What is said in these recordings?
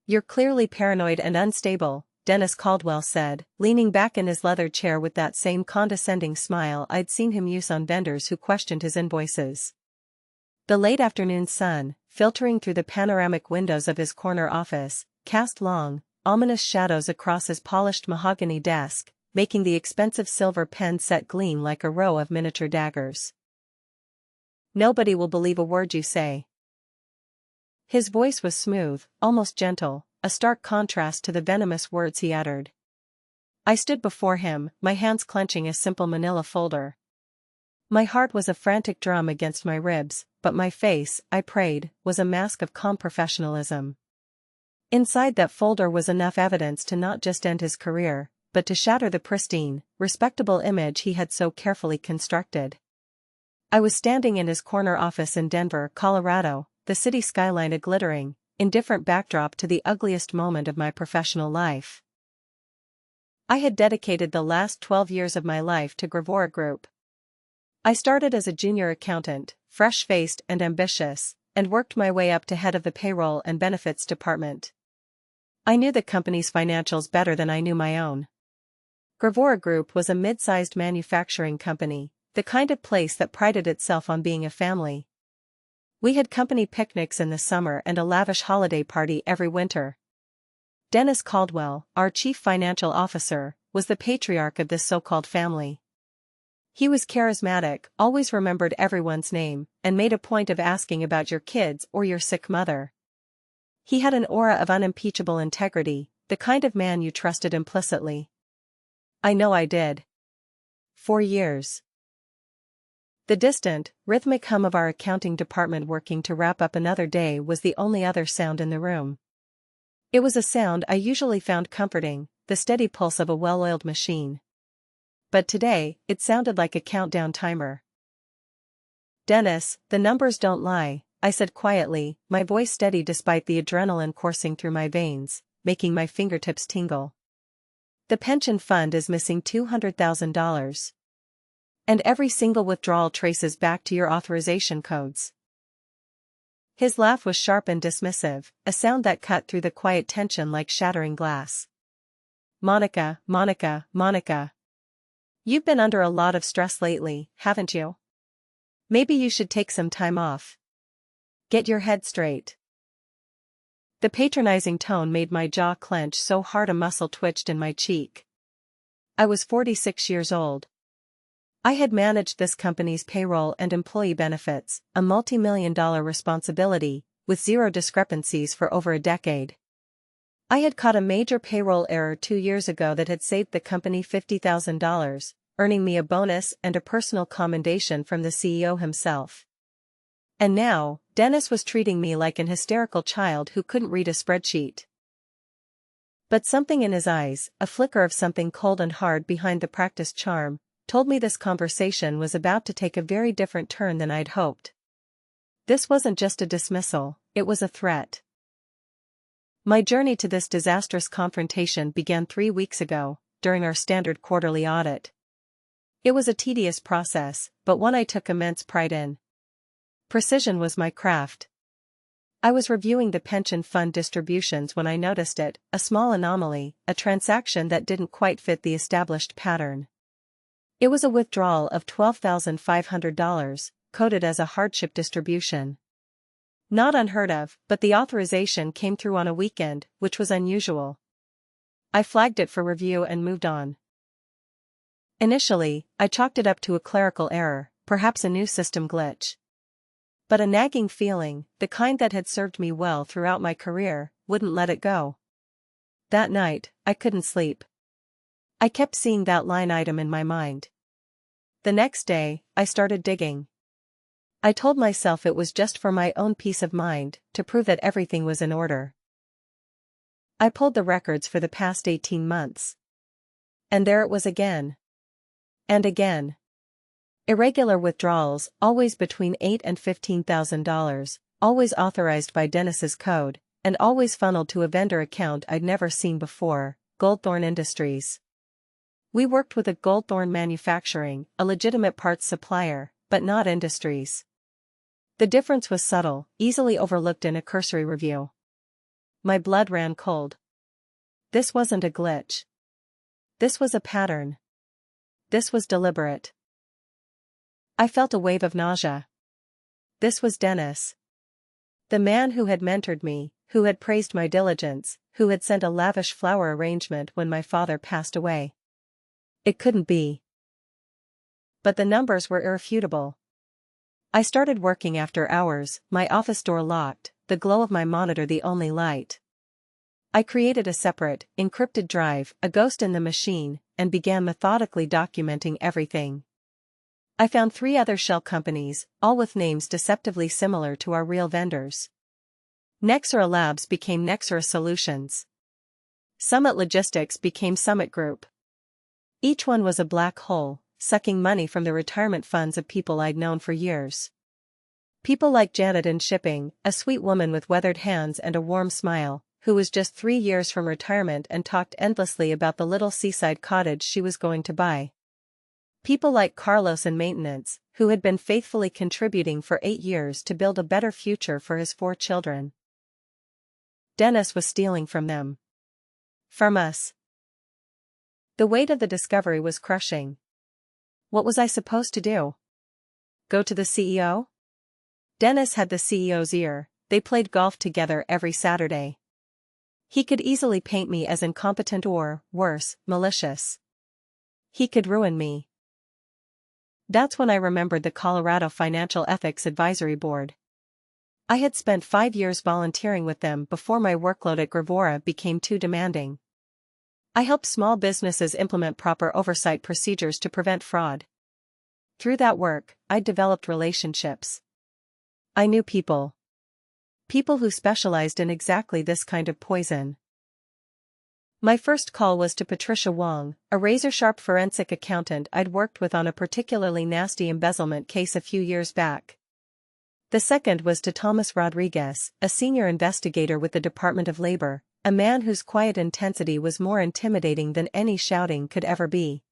"You're clearly paranoid and unstable," Dennis Caldwell said, leaning back in his leather chair with that same condescending smile I'd seen him use on vendors who questioned his invoices. The late afternoon sun, filtering through the panoramic windows of his corner office, cast long, ominous shadows across his polished mahogany desk, making the expensive silver pen set gleam like a row of miniature daggers. "Nobody will believe a word you say." His voice was smooth, almost gentle, a stark contrast to the venomous words he uttered. I stood before him, my hands clenching a simple manila folder. My heart was a frantic drum against my ribs, but my face, I prayed, was a mask of calm professionalism. Inside that folder was enough evidence to not just end his career, but to shatter the pristine, respectable image he had so carefully constructed. I was standing in his corner office in Denver, Colorado, the city skyline a glittering, indifferent backdrop to the ugliest moment of my professional life. I had dedicated the last 12 years of my life to Gravora Group. I started as a junior accountant, fresh-faced and ambitious, and worked my way up to head of the payroll and benefits department. I knew the company's financials better than I knew my own. Gravora Group was a mid-sized manufacturing company, the kind of place that prided itself on being a family. We had company picnics in the summer and a lavish holiday party every winter. Dennis Caldwell, our chief financial officer, was the patriarch of this so-called family. He was charismatic, always remembered everyone's name, and made a point of asking about your kids or your sick mother. He had an aura of unimpeachable integrity, the kind of man you trusted implicitly. I know I did. 4 years. The distant, rhythmic hum of our accounting department working to wrap up another day was the only other sound in the room. It was a sound I usually found comforting, the steady pulse of a well-oiled machine. But today, it sounded like a countdown timer. "Dennis, the numbers don't lie," I said quietly, my voice steady despite the adrenaline coursing through my veins, making my fingertips tingle. "The pension fund is missing $200,000. And every single withdrawal traces back to your authorization codes." His laugh was sharp and dismissive, a sound that cut through the quiet tension like shattering glass. "Monica, Monica, Monica. You've been under a lot of stress lately, haven't you? Maybe you should take some time off. Get your head straight." The patronizing tone made my jaw clench so hard a muscle twitched in my cheek. I was 46 years old. I had managed this company's payroll and employee benefits, a multi-million-dollar responsibility, with zero discrepancies for over a decade. I had caught a major payroll error 2 years ago that had saved the company $50,000, earning me a bonus and a personal commendation from the CEO himself. And now, Dennis was treating me like an hysterical child who couldn't read a spreadsheet. But something in his eyes, a flicker of something cold and hard behind the practiced charm, told me this conversation was about to take a very different turn than I'd hoped. This wasn't just a dismissal, it was a threat. My journey to this disastrous confrontation began 3 weeks ago, during our standard quarterly audit. It was a tedious process, but one I took immense pride in. Precision was my craft. I was reviewing the pension fund distributions when I noticed it, a small anomaly, a transaction that didn't quite fit the established pattern. It was a withdrawal of $12,500, coded as a hardship distribution. Not unheard of, but the authorization came through on a weekend, which was unusual. I flagged it for review and moved on. Initially, I chalked it up to a clerical error, perhaps a new system glitch. But a nagging feeling, the kind that had served me well throughout my career, wouldn't let it go. That night, I couldn't sleep. I kept seeing that line item in my mind. The next day, I started digging. I told myself it was just for my own peace of mind, to prove that everything was in order. I pulled the records for the past 18 months. And there it was again. And again. Irregular withdrawals, always between $8,000 and $15,000, always authorized by Dennis's code, and always funneled to a vendor account I'd never seen before, Goldthorn Industries. We worked with a Goldthorn Manufacturing, a legitimate parts supplier, but not Industries. The difference was subtle, easily overlooked in a cursory review. My blood ran cold. This wasn't a glitch. This was a pattern. This was deliberate. I felt a wave of nausea. This was Dennis. The man who had mentored me, who had praised my diligence, who had sent a lavish flower arrangement when my father passed away. It couldn't be. But the numbers were irrefutable. I started working after hours, my office door locked, the glow of my monitor the only light. I created a separate, encrypted drive, a ghost in the machine, and began methodically documenting everything. I found 3 other shell companies, all with names deceptively similar to our real vendors. Nexera Labs became Nexera Solutions. Summit Logistics became Summit Group. Each one was a black hole, sucking money from the retirement funds of people I'd known for years. People like Janet in shipping, a sweet woman with weathered hands and a warm smile, who was just 3 years from retirement and talked endlessly about the little seaside cottage she was going to buy. People like Carlos in maintenance, who had been faithfully contributing for 8 years to build a better future for his 4 children. Dennis was stealing from them. From us. The weight of the discovery was crushing. What was I supposed to do? Go to the CEO? Dennis had the CEO's ear, they played golf together every Saturday. He could easily paint me as incompetent or, worse, malicious. He could ruin me. That's when I remembered the Colorado Financial Ethics Advisory Board. I had spent 5 years volunteering with them before my workload at Gravora became too demanding. I helped small businesses implement proper oversight procedures to prevent fraud. Through that work, I developed relationships. I knew people. People who specialized in exactly this kind of poison. My first call was to Patricia Wong, a razor-sharp forensic accountant I'd worked with on a particularly nasty embezzlement case a few years back. The second was to Thomas Rodriguez, a senior investigator with the Department of Labor, a man whose quiet intensity was more intimidating than any shouting could ever be.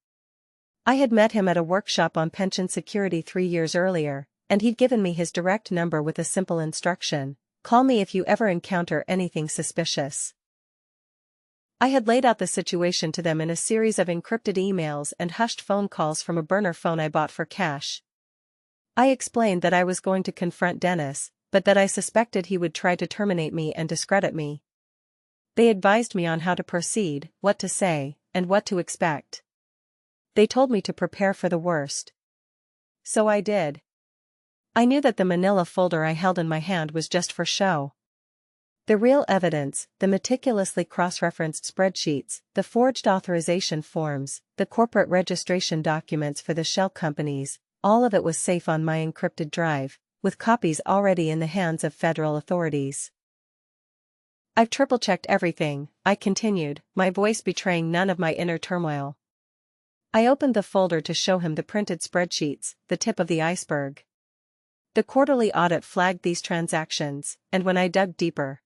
I had met him at a workshop on pension security 3 years earlier, and he'd given me his direct number with a simple instruction: call me if you ever encounter anything suspicious. I had laid out the situation to them in a series of encrypted emails and hushed phone calls from a burner phone I bought for cash. I explained that I was going to confront Dennis, but that I suspected he would try to terminate me and discredit me. They advised me on how to proceed, what to say, and what to expect. They told me to prepare for the worst. So I did. I knew that the manila folder I held in my hand was just for show. The real evidence, the meticulously cross-referenced spreadsheets, the forged authorization forms, the corporate registration documents for the shell companies, all of it was safe on my encrypted drive, with copies already in the hands of federal authorities. I've triple-checked everything, I continued, my voice betraying none of my inner turmoil. I opened the folder to show him the printed spreadsheets, the tip of the iceberg. The quarterly audit flagged these transactions, and when I dug deeper.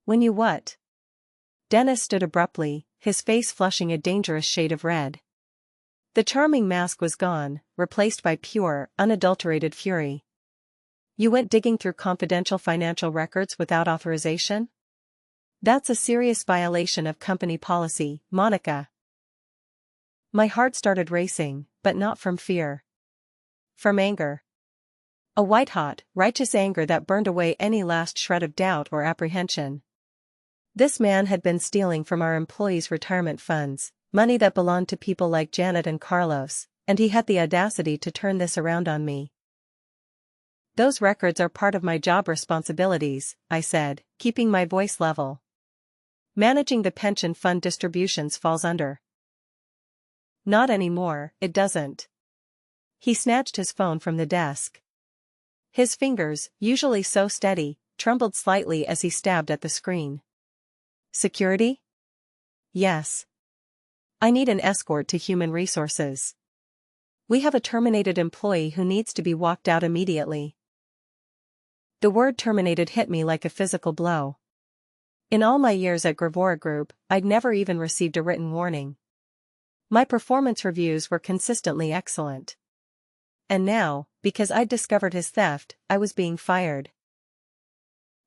When you what? Dennis stood abruptly, his face flushing a dangerous shade of red. The charming mask was gone, replaced by pure, unadulterated fury. You went digging through confidential financial records without authorization? That's a serious violation of company policy, Monica. My heart started racing, but not from fear. From anger. A white-hot, righteous anger that burned away any last shred of doubt or apprehension. This man had been stealing from our employees' retirement funds, money that belonged to people like Janet and Carlos, and he had the audacity to turn this around on me. Those records are part of my job responsibilities, I said, keeping my voice level. Managing the pension fund distributions falls under. Not anymore, it doesn't. He snatched his phone from the desk. His fingers, usually so steady, trembled slightly as he stabbed at the screen. Security? Yes. I need an escort to human resources. We have a terminated employee who needs to be walked out immediately. The word terminated hit me like a physical blow. In all my years at Gravora Group, I'd never even received a written warning. My performance reviews were consistently excellent. And now, because I'd discovered his theft, I was being fired.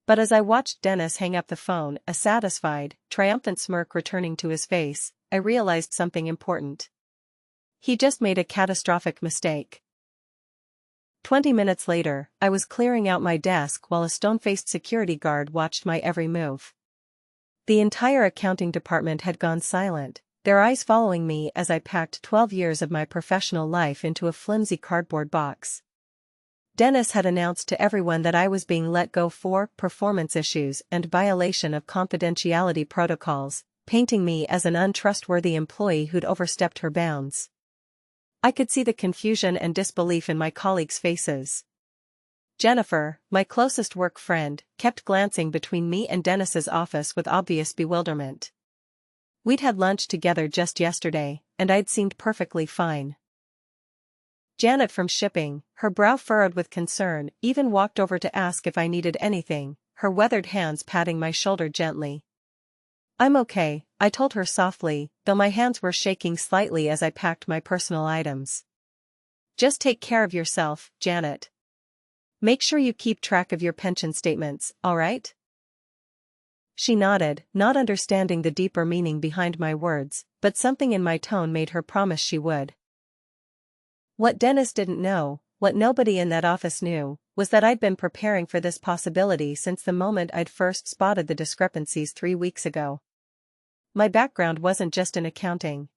But as I watched Dennis hang up the phone, a satisfied, triumphant smirk returning to his face, I realized something important. He just made a catastrophic mistake. 20 minutes later, I was clearing out my desk while a stone-faced security guard watched my every move. The entire accounting department had gone silent, their eyes following me as I packed 12 years of my professional life into a flimsy cardboard box. Dennis had announced to everyone that I was being let go for performance issues and violation of confidentiality protocols, painting me as an untrustworthy employee who'd overstepped her bounds. I could see the confusion and disbelief in my colleagues' faces. Jennifer, my closest work friend, kept glancing between me and Dennis's office with obvious bewilderment. We'd had lunch together just yesterday, and I'd seemed perfectly fine. Janet from shipping, her brow furrowed with concern, even walked over to ask if I needed anything, her weathered hands patting my shoulder gently. "I'm okay," I told her softly, though my hands were shaking slightly as I packed my personal items. "Just take care of yourself, Janet. Make sure you keep track of your pension statements, all right?" She nodded, not understanding the deeper meaning behind my words, but something in my tone made her promise she would. What Dennis didn't know, what nobody in that office knew, was that I'd been preparing for this possibility since the moment I'd first spotted the discrepancies 3 weeks ago. My background wasn't just in accounting.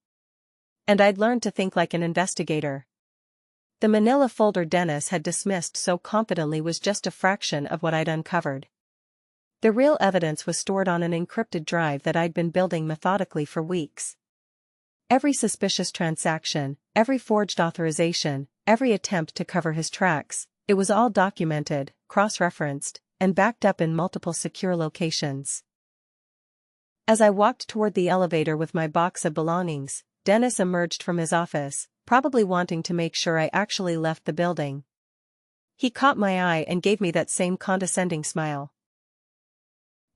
And I'd learned to think like an investigator. The manila folder Dennis had dismissed so confidently was just a fraction of what I'd uncovered. The real evidence was stored on an encrypted drive that I'd been building methodically for weeks. Every suspicious transaction, every forged authorization, every attempt to cover his tracks, it was all documented, cross-referenced, and backed up in multiple secure locations. As I walked toward the elevator with my box of belongings, Dennis emerged from his office, probably wanting to make sure I actually left the building. He caught my eye and gave me that same condescending smile.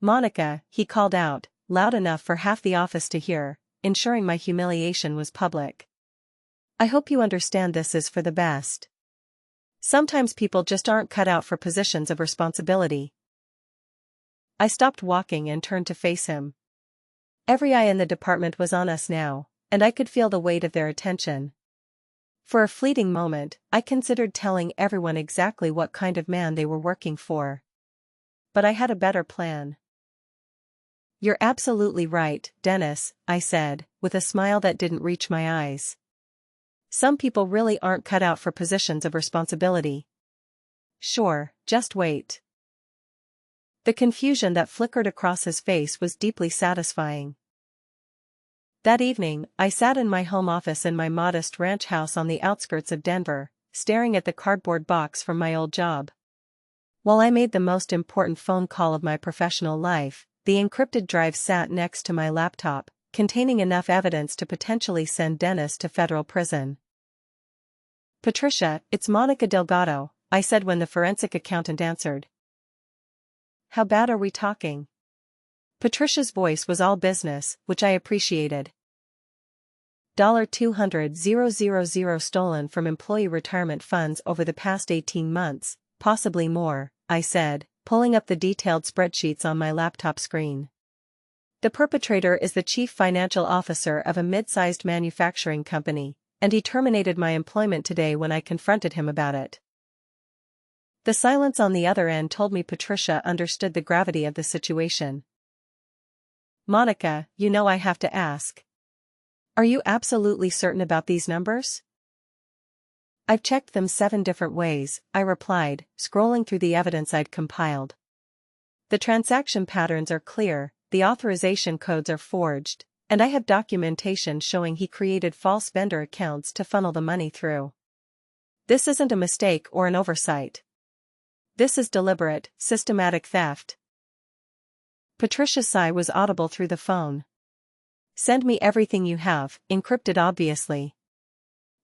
"Monica," he called out, loud enough for half the office to hear, ensuring my humiliation was public. "I hope you understand this is for the best. Sometimes people just aren't cut out for positions of responsibility." I stopped walking and turned to face him. Every eye in the department was on us now, and I could feel the weight of their attention. For a fleeting moment, I considered telling everyone exactly what kind of man they were working for. But I had a better plan. "You're absolutely right, Dennis," I said, with a smile that didn't reach my eyes. "Some people really aren't cut out for positions of responsibility." "Sure, just wait." The confusion that flickered across his face was deeply satisfying. That evening, I sat in my home office in my modest ranch house on the outskirts of Denver, staring at the cardboard box from my old job. While I made the most important phone call of my professional life, the encrypted drive sat next to my laptop, containing enough evidence to potentially send Dennis to federal prison. "Patricia, it's Monica Delgado," I said when the forensic accountant answered. "How bad are we talking?" Patricia's voice was all business, which I appreciated. $200,000 stolen from employee retirement funds over the past 18 months, possibly more, I said, pulling up the detailed spreadsheets on my laptop screen. "The perpetrator is the chief financial officer of a mid-sized manufacturing company, and he terminated my employment today when I confronted him about it." The silence on the other end told me Patricia understood the gravity of the situation. "Monica, you know I have to ask. Are you absolutely certain about these numbers?" "I've checked them 7 different ways," I replied, scrolling through the evidence I'd compiled. "The transaction patterns are clear, the authorization codes are forged, and I have documentation showing he created false vendor accounts to funnel the money through. This isn't a mistake or an oversight. This is deliberate, systematic theft." Patricia's sigh was audible through the phone. "Send me everything you have, encrypted obviously.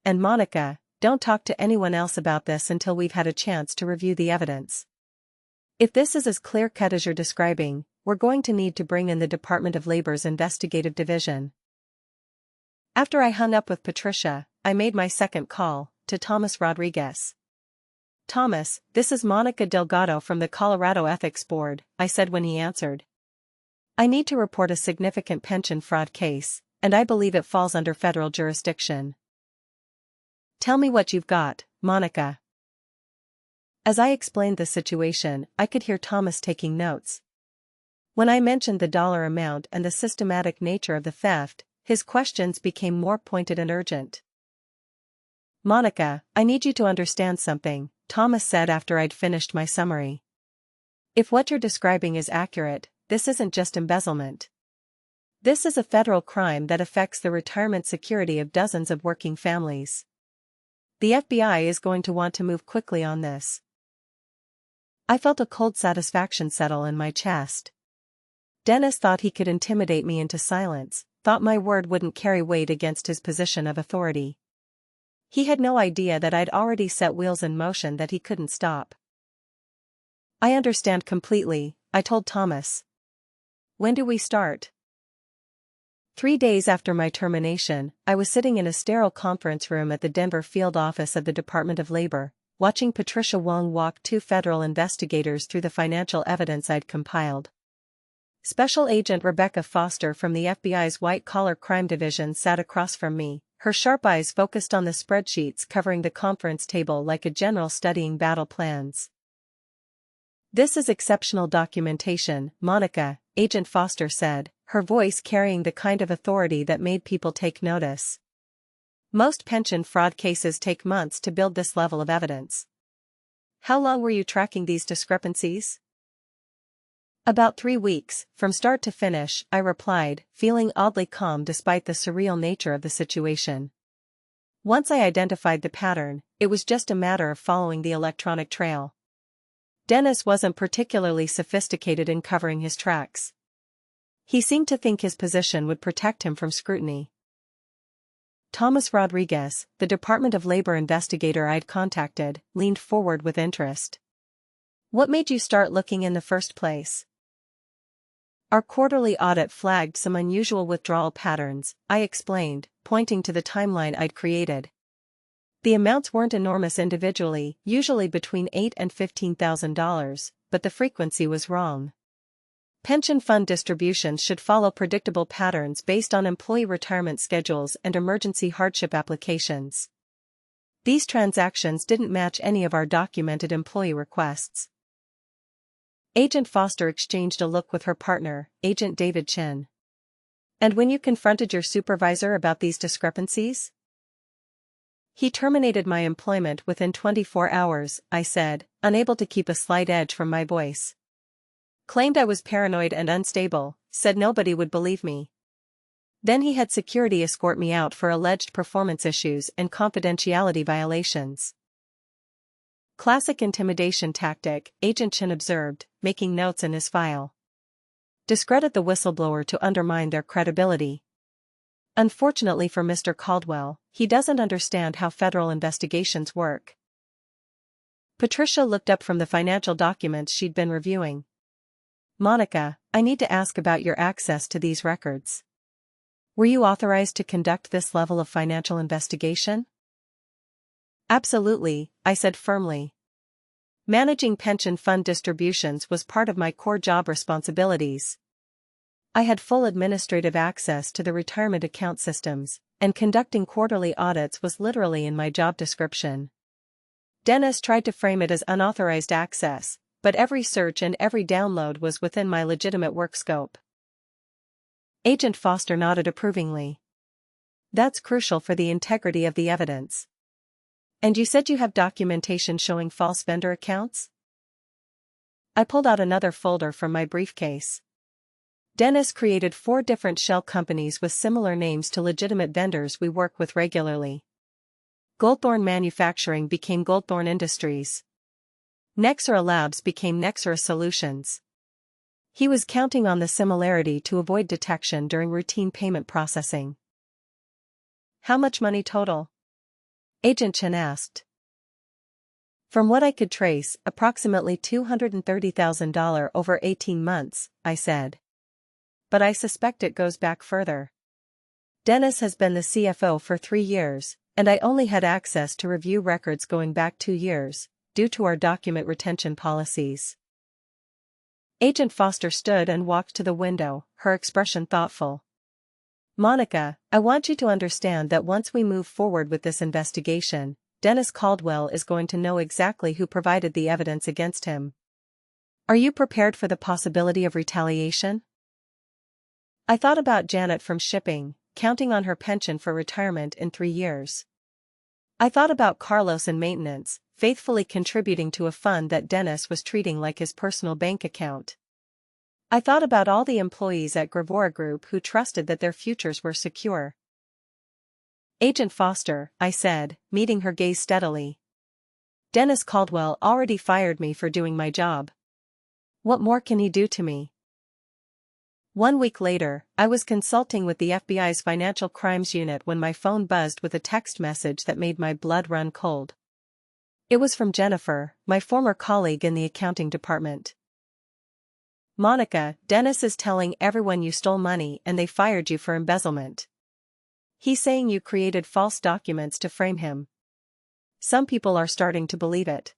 And Monica, don't talk to anyone else about this until we've had a chance to review the evidence. If this is as clear-cut as you're describing, we're going to need to bring in the Department of Labor's investigative division." After I hung up with Patricia, I made my second call, to Thomas Rodriguez. Thomas, this is Monica Delgado from the Colorado Ethics Board, I said when he answered. I need to report a significant pension fraud case, and I believe it falls under federal jurisdiction. Tell me what you've got, Monica. As I explained the situation, I could hear Thomas taking notes. When I mentioned the dollar amount and the systematic nature of the theft, his questions became more pointed and urgent. Monica, I need you to understand something, Thomas said after I'd finished my summary. If what you're describing is accurate, this isn't just embezzlement. This is a federal crime that affects the retirement security of dozens of working families. The FBI is going to want to move quickly on this. I felt a cold satisfaction settle in my chest. Dennis thought he could intimidate me into silence, thought my word wouldn't carry weight against his position of authority. He had no idea that I'd already set wheels in motion that he couldn't stop. I understand completely, I told Thomas. When do we start? 3 days after my termination, I was sitting in a sterile conference room at the Denver field office of the Department of Labor, watching Patricia Wong walk 2 federal investigators through the financial evidence I'd compiled. Special Agent Rebecca Foster from the FBI's White-Collar Crime Division sat across from me, her sharp eyes focused on the spreadsheets covering the conference table like a general studying battle plans. This is exceptional documentation, Monica, Agent Foster said, her voice carrying the kind of authority that made people take notice. Most pension fraud cases take months to build this level of evidence. How long were you tracking these discrepancies? About 3 weeks, from start to finish, I replied, feeling oddly calm despite the surreal nature of the situation. Once I identified the pattern, it was just a matter of following the electronic trail. Dennis wasn't particularly sophisticated in covering his tracks. He seemed to think his position would protect him from scrutiny. Thomas Rodriguez, the Department of Labor investigator I'd contacted, leaned forward with interest. What made you start looking in the first place? Our quarterly audit flagged some unusual withdrawal patterns, I explained, pointing to the timeline I'd created. The amounts weren't enormous individually, usually between $8,000 and $15,000, but the frequency was wrong. Pension fund distributions should follow predictable patterns based on employee retirement schedules and emergency hardship applications. These transactions didn't match any of our documented employee requests. Agent Foster exchanged a look with her partner, Agent David Chin. And when you confronted your supervisor about these discrepancies? He terminated my employment within 24 hours, I said, unable to keep a slight edge from my voice. Claimed I was paranoid and unstable, said nobody would believe me. Then he had security escort me out for alleged performance issues and confidentiality violations. Classic intimidation tactic, Agent Chin observed, making notes in his file. Discredit the whistleblower to undermine their credibility. Unfortunately for Mr. Caldwell, he doesn't understand how federal investigations work. Patricia looked up from the financial documents she'd been reviewing. Monica, I need to ask about your access to these records. Were you authorized to conduct this level of financial investigation? Absolutely, I said firmly. Managing pension fund distributions was part of my core job responsibilities. I had full administrative access to the retirement account systems, and conducting quarterly audits was literally in my job description. Dennis tried to frame it as unauthorized access, but every search and every download was within my legitimate work scope. Agent Foster nodded approvingly. That's crucial for the integrity of the evidence. And you said you have documentation showing false vendor accounts? I pulled out another folder from my briefcase. Dennis created 4 different shell companies with similar names to legitimate vendors we work with regularly. Goldthorn Manufacturing became Goldthorn Industries. Nexera Labs became Nexera Solutions. He was counting on the similarity to avoid detection during routine payment processing. How much money total? Agent Chen asked. From what I could trace, approximately $230,000 over 18 months, I said. But I suspect it goes back further. Dennis has been the CFO for 3 years, and I only had access to review records going back 2 years, due to our document retention policies. Agent Foster stood and walked to the window, her expression thoughtful. Monica, I want you to understand that once we move forward with this investigation, Dennis Caldwell is going to know exactly who provided the evidence against him. Are you prepared for the possibility of retaliation? I thought about Janet from shipping, counting on her pension for retirement in 3 years. I thought about Carlos in maintenance, faithfully contributing to a fund that Dennis was treating like his personal bank account. I thought about all the employees at Gravora Group who trusted that their futures were secure. Agent Foster, I said, meeting her gaze steadily. Dennis Caldwell already fired me for doing my job. What more can he do to me? 1 week later, I was consulting with the FBI's Financial Crimes Unit when my phone buzzed with a text message that made my blood run cold. It was from Jennifer, my former colleague in the accounting department. Monica, Dennis is telling everyone you stole money and they fired you for embezzlement. He's saying you created false documents to frame him. Some people are starting to believe it.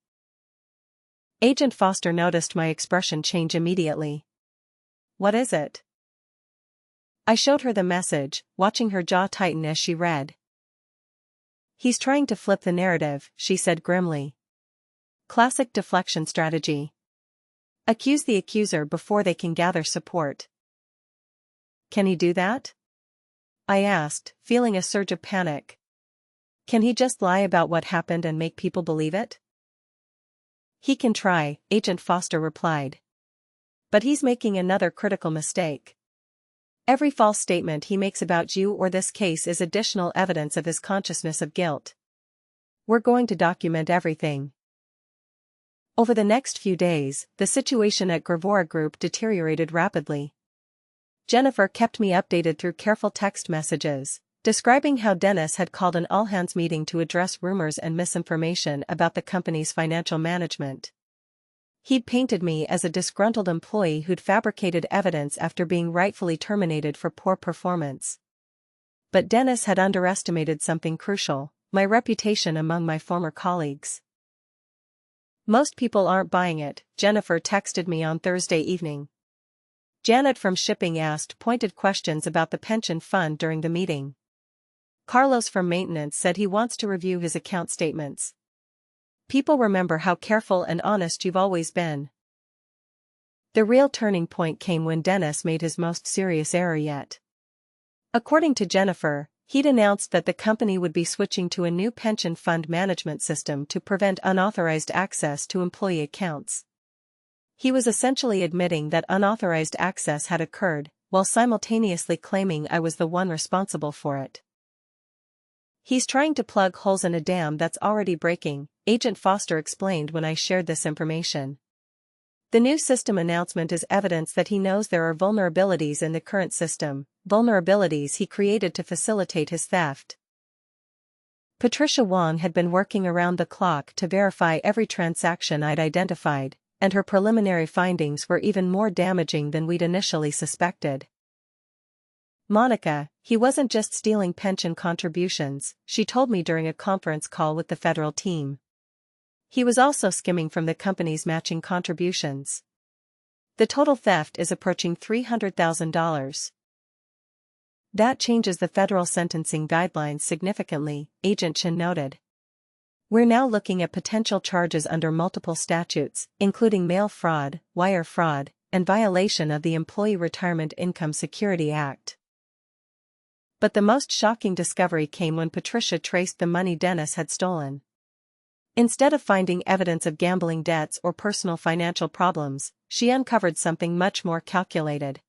Agent Foster noticed my expression change immediately. What is it? I showed her the message, watching her jaw tighten as she read. He's trying to flip the narrative, she said grimly. Classic deflection strategy. Accuse the accuser before they can gather support. Can he do that? I asked, feeling a surge of panic. Can he just lie about what happened and make people believe it? He can try, Agent Foster replied. But he's making another critical mistake. Every false statement he makes about you or this case is additional evidence of his consciousness of guilt. We're going to document everything. Over the next few days, the situation at Gravora Group deteriorated rapidly. Jennifer kept me updated through careful text messages, describing how Dennis had called an all-hands meeting to address rumors and misinformation about the company's financial management. He'd painted me as a disgruntled employee who'd fabricated evidence after being rightfully terminated for poor performance. But Dennis had underestimated something crucial: my reputation among my former colleagues. Most people aren't buying it, Jennifer texted me on Thursday evening. Janet from shipping asked pointed questions about the pension fund during the meeting. Carlos from maintenance said he wants to review his account statements. People remember how careful and honest you've always been. The real turning point came when Dennis made his most serious error yet. According to Jennifer, he'd announced that the company would be switching to a new pension fund management system to prevent unauthorized access to employee accounts. He was essentially admitting that unauthorized access had occurred, while simultaneously claiming I was the one responsible for it. He's trying to plug holes in a dam that's already breaking, Agent Foster explained when I shared this information. The new system announcement is evidence that he knows there are vulnerabilities in the current system, vulnerabilities he created to facilitate his theft. Patricia Wong had been working around the clock to verify every transaction I'd identified, and her preliminary findings were even more damaging than we'd initially suspected. Monica, he wasn't just stealing pension contributions, she told me during a conference call with the federal team. He was also skimming from the company's matching contributions. The total theft is approaching $300,000. That changes the federal sentencing guidelines significantly, Agent Chin noted. We're now looking at potential charges under multiple statutes, including mail fraud, wire fraud, and violation of the Employee Retirement Income Security Act. But the most shocking discovery came when Patricia traced the money Dennis had stolen. Instead of finding evidence of gambling debts or personal financial problems, she uncovered something much more calculated.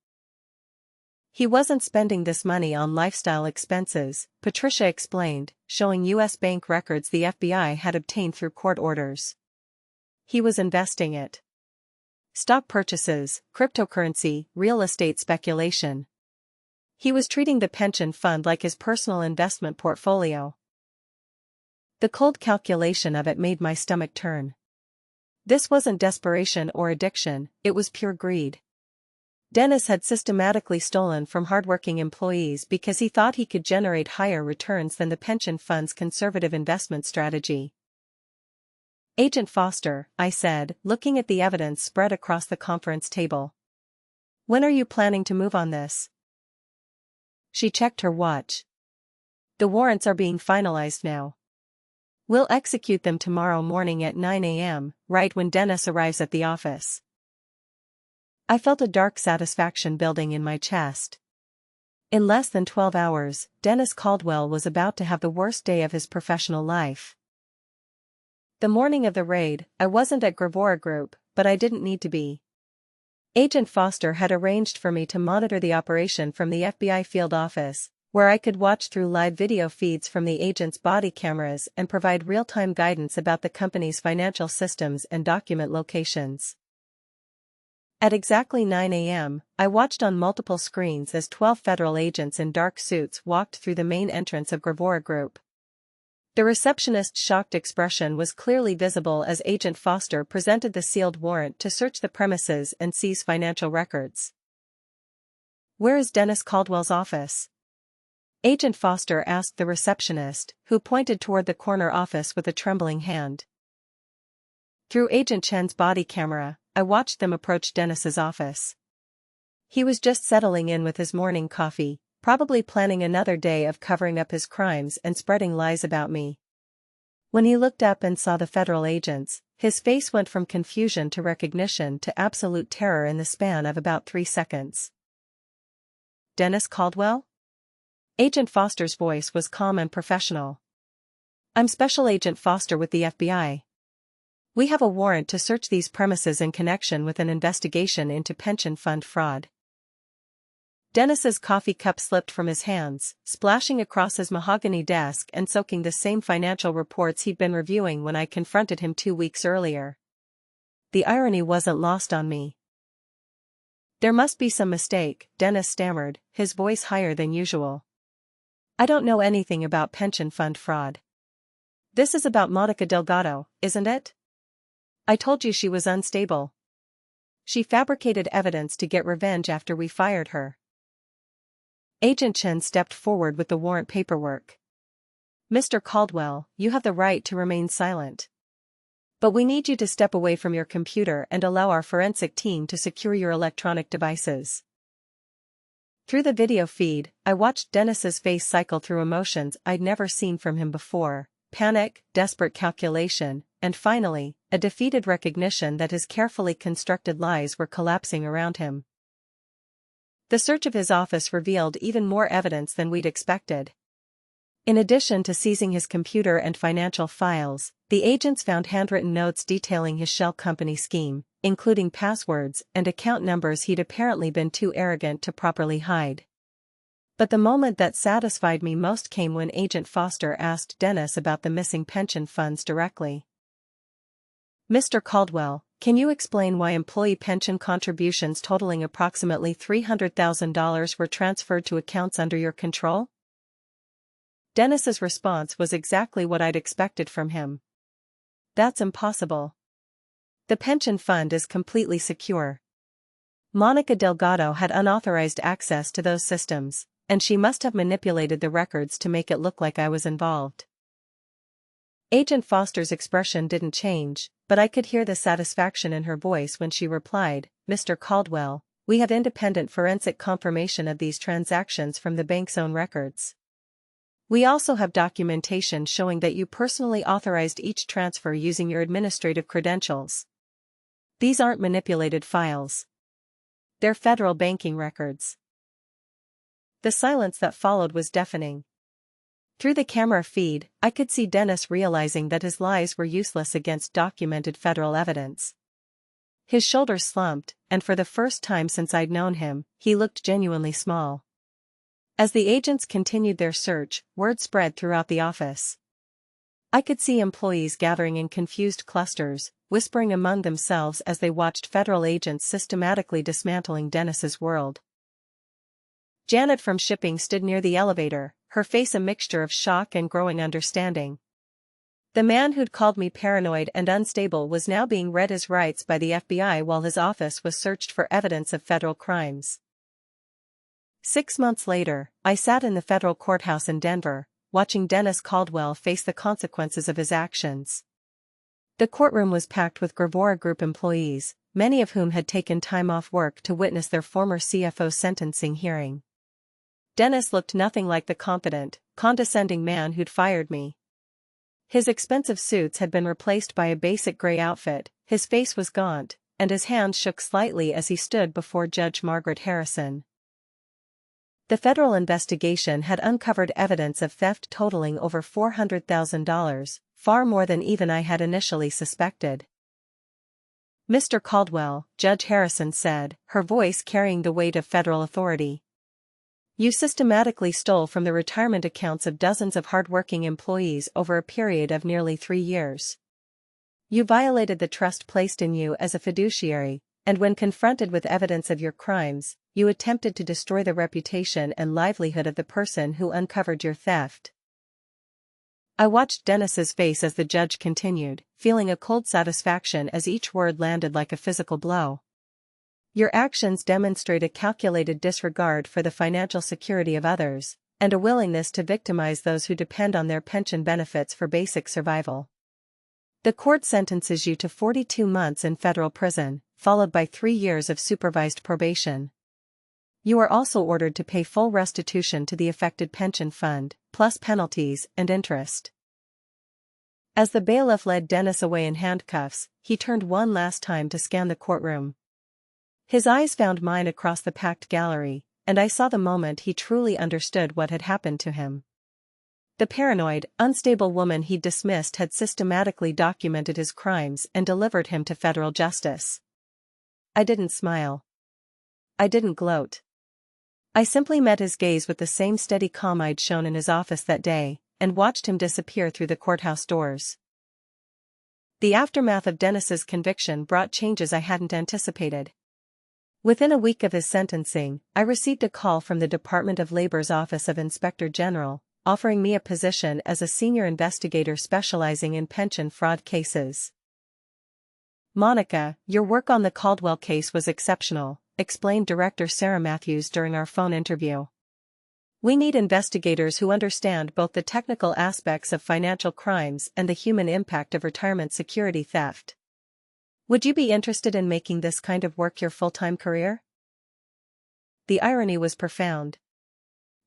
He wasn't spending this money on lifestyle expenses, Patricia explained, showing U.S. bank records the FBI had obtained through court orders. He was investing it. Stock purchases, cryptocurrency, real estate speculation. He was treating the pension fund like his personal investment portfolio. The cold calculation of it made my stomach turn. This wasn't desperation or addiction, it was pure greed. Dennis had systematically stolen from hardworking employees because he thought he could generate higher returns than the pension fund's conservative investment strategy. Agent Foster, I said, looking at the evidence spread across the conference table. When are you planning to move on this? She checked her watch. The warrants are being finalized now. We'll execute them tomorrow morning at 9 a.m., right when Dennis arrives at the office. I felt a dark satisfaction building in my chest. In less than 12 hours, Dennis Caldwell was about to have the worst day of his professional life. The morning of the raid, I wasn't at Gravora Group, but I didn't need to be. Agent Foster had arranged for me to monitor the operation from the FBI field office, where I could watch through live video feeds from the agent's body cameras and provide real-time guidance about the company's financial systems and document locations. At exactly 9 a.m., I watched on multiple screens as 12 federal agents in dark suits walked through the main entrance of Gravora Group. The receptionist's shocked expression was clearly visible as Agent Foster presented the sealed warrant to search the premises and seize financial records. Where is Dennis Caldwell's office? Agent Foster asked the receptionist, who pointed toward the corner office with a trembling hand. Through Agent Chen's body camera, I watched them approach Dennis's office. He was just settling in with his morning coffee, probably planning another day of covering up his crimes and spreading lies about me. When he looked up and saw the federal agents, his face went from confusion to recognition to absolute terror in the span of about 3 seconds. Dennis Caldwell? Agent Foster's voice was calm and professional. I'm Special Agent Foster with the FBI. We have a warrant to search these premises in connection with an investigation into pension fund fraud. Dennis's coffee cup slipped from his hands, splashing across his mahogany desk and soaking the same financial reports he'd been reviewing when I confronted him 2 weeks earlier. The irony wasn't lost on me. There must be some mistake, Dennis stammered, his voice higher than usual. I don't know anything about pension fund fraud. This is about Monica Delgado, isn't it? I told you she was unstable. She fabricated evidence to get revenge after we fired her. Agent Chen stepped forward with the warrant paperwork. Mr. Caldwell, you have the right to remain silent. But we need you to step away from your computer and allow our forensic team to secure your electronic devices. Through the video feed, I watched Dennis's face cycle through emotions I'd never seen from him before: panic, desperate calculation, and finally, a defeated recognition that his carefully constructed lies were collapsing around him. The search of his office revealed even more evidence than we'd expected. In addition to seizing his computer and financial files, the agents found handwritten notes detailing his shell company scheme, including passwords and account numbers he'd apparently been too arrogant to properly hide. But the moment that satisfied me most came when Agent Foster asked Dennis about the missing pension funds directly. Mr. Caldwell, can you explain why employee pension contributions totaling approximately $300,000 were transferred to accounts under your control? Dennis's response was exactly what I'd expected from him. That's impossible. The pension fund is completely secure. Monica Delgado had unauthorized access to those systems, and she must have manipulated the records to make it look like I was involved. Agent Foster's expression didn't change, but I could hear the satisfaction in her voice when she replied, Mr. Caldwell, we have independent forensic confirmation of these transactions from the bank's own records. We also have documentation showing that you personally authorized each transfer using your administrative credentials. These aren't manipulated files. They're federal banking records. The silence that followed was deafening. Through the camera feed, I could see Dennis realizing that his lies were useless against documented federal evidence. His shoulders slumped, and for the first time since I'd known him, he looked genuinely small. As the agents continued their search, word spread throughout the office. I could see employees gathering in confused clusters, whispering among themselves as they watched federal agents systematically dismantling Dennis's world. Janet from shipping stood near the elevator, her face a mixture of shock and growing understanding. The man who'd called me paranoid and unstable was now being read his rights by the FBI while his office was searched for evidence of federal crimes. 6 months later, I sat in the federal courthouse in Denver, watching Dennis Caldwell face the consequences of his actions. The courtroom was packed with Gravora Group employees, many of whom had taken time off work to witness their former CFO's sentencing hearing. Dennis looked nothing like the confident, condescending man who'd fired me. His expensive suits had been replaced by a basic gray outfit, his face was gaunt, and his hands shook slightly as he stood before Judge Margaret Harrison. The federal investigation had uncovered evidence of theft totaling over $400,000, far more than even I had initially suspected. "Mr. Caldwell," Judge Harrison said, her voice carrying the weight of federal authority. "You systematically stole from the retirement accounts of dozens of hard-working employees over a period of nearly 3 years. You violated the trust placed in you as a fiduciary, and when confronted with evidence of your crimes, you attempted to destroy the reputation and livelihood of the person who uncovered your theft." I watched Dennis's face as the judge continued, feeling a cold satisfaction as each word landed like a physical blow. "Your actions demonstrate a calculated disregard for the financial security of others, and a willingness to victimize those who depend on their pension benefits for basic survival. The court sentences you to 42 months in federal prison, followed by 3 years of supervised probation. You are also ordered to pay full restitution to the affected pension fund, plus penalties and interest." As the bailiff led Dennis away in handcuffs, he turned one last time to scan the courtroom. His eyes found mine across the packed gallery, and I saw the moment he truly understood what had happened to him. The paranoid, unstable woman he'd dismissed had systematically documented his crimes and delivered him to federal justice. I didn't smile. I didn't gloat. I simply met his gaze with the same steady calm I'd shown in his office that day, and watched him disappear through the courthouse doors. The aftermath of Dennis's conviction brought changes I hadn't anticipated. Within a week of his sentencing, I received a call from the Department of Labor's Office of Inspector General, offering me a position as a senior investigator specializing in pension fraud cases. "Monica, your work on the Caldwell case was exceptional," explained Director Sarah Matthews during our phone interview. "We need investigators who understand both the technical aspects of financial crimes and the human impact of retirement security theft. Would you be interested in making this kind of work your full-time career?" The irony was profound.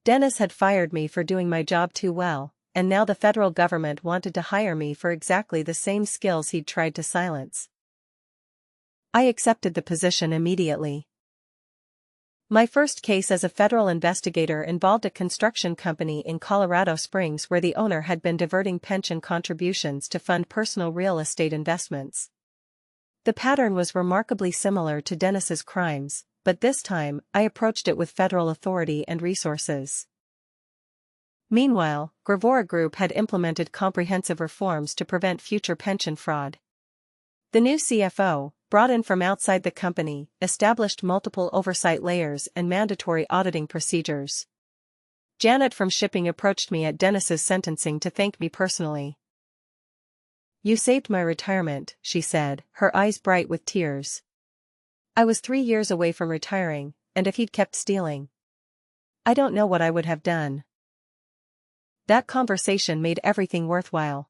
Dennis had fired me for doing my job too well, and now the federal government wanted to hire me for exactly the same skills he'd tried to silence. I accepted the position immediately. My first case as a federal investigator involved a construction company in Colorado Springs where the owner had been diverting pension contributions to fund personal real estate investments. The pattern was remarkably similar to Dennis's crimes, but this time, I approached it with federal authority and resources. Meanwhile, Gravora Group had implemented comprehensive reforms to prevent future pension fraud. The new CFO, brought in from outside the company, established multiple oversight layers and mandatory auditing procedures. Janet from shipping approached me at Dennis's sentencing to thank me personally. "You saved my retirement," she said, her eyes bright with tears. "I was 3 years away from retiring, and if he'd kept stealing, I don't know what I would have done." That conversation made everything worthwhile.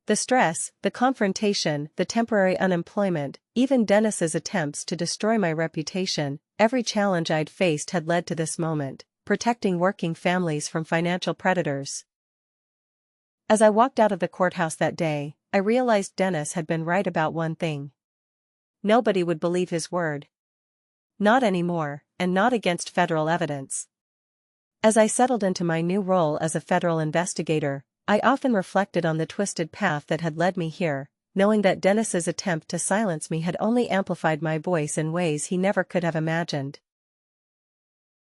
The stress, the confrontation, the temporary unemployment, even Dennis's attempts to destroy my reputation, every challenge I'd faced had led to this moment, protecting working families from financial predators. As I walked out of the courthouse that day, I realized Dennis had been right about one thing. Nobody would believe his word. Not anymore, and not against federal evidence. As I settled into my new role as a federal investigator, I often reflected on the twisted path that had led me here, knowing that Dennis's attempt to silence me had only amplified my voice in ways he never could have imagined.